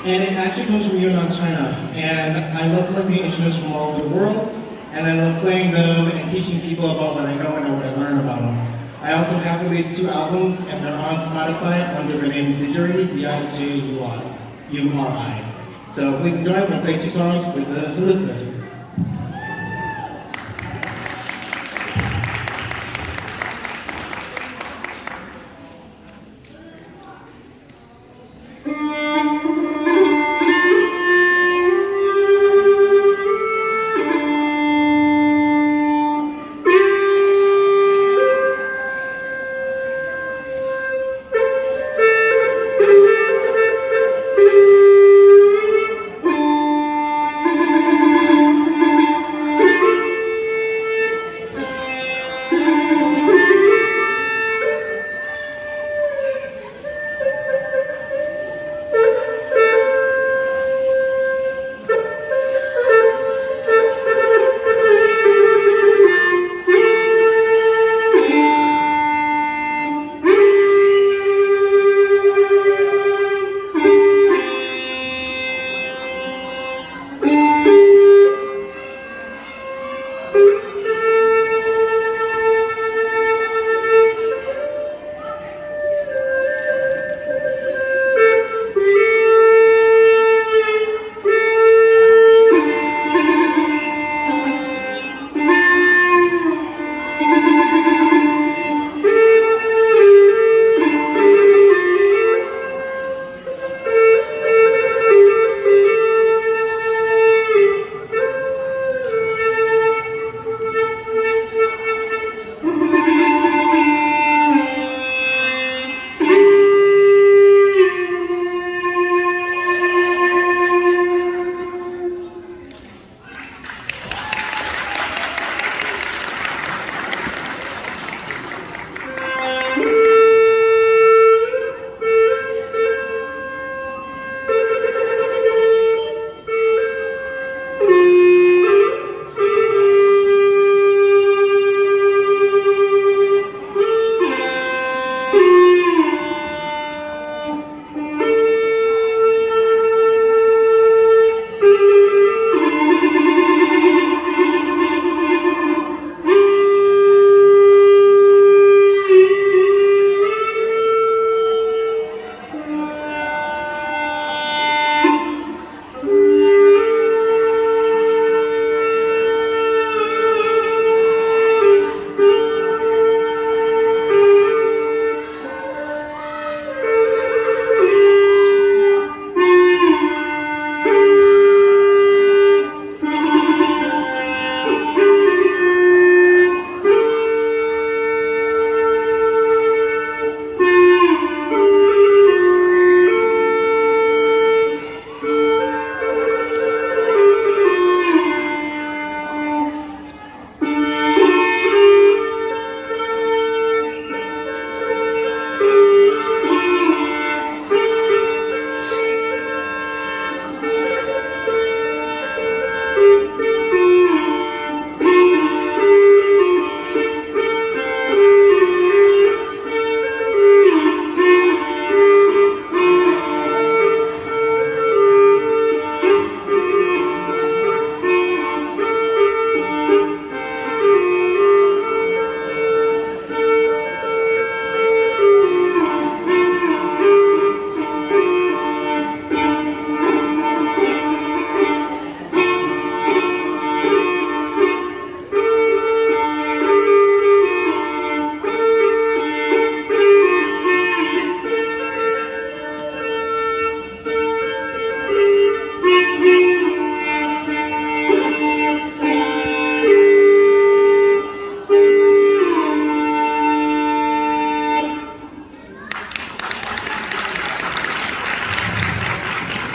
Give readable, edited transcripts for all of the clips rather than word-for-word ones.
And it actually comes from Yunnan, China. And I love collecting instruments from all over the world, and I love playing them and teaching people about what I know and what I learn about them. I also have released 2 albums, and they're on Spotify under the name Didgeridoo, D-I-J-U-R-I. So please enjoy. We'll play 2 songs with the Luther.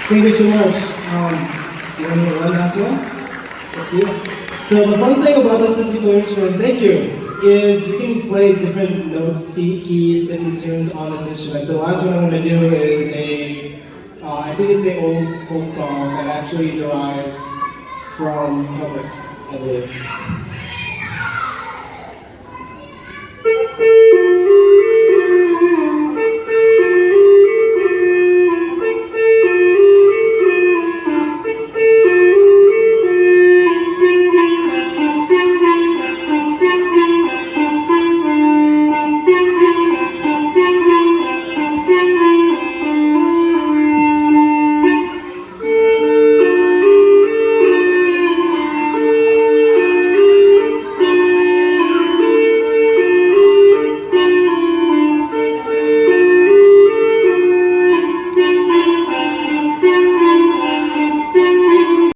Thank you so much. You want to hear one last one? Thank you. So the fun thing about this particular instrument, thank you, is you can play different notes, keys, different tunes on this instrument. So the last one I'm going to do is I think it's an old folk song that actually derives from Celtic, I believe.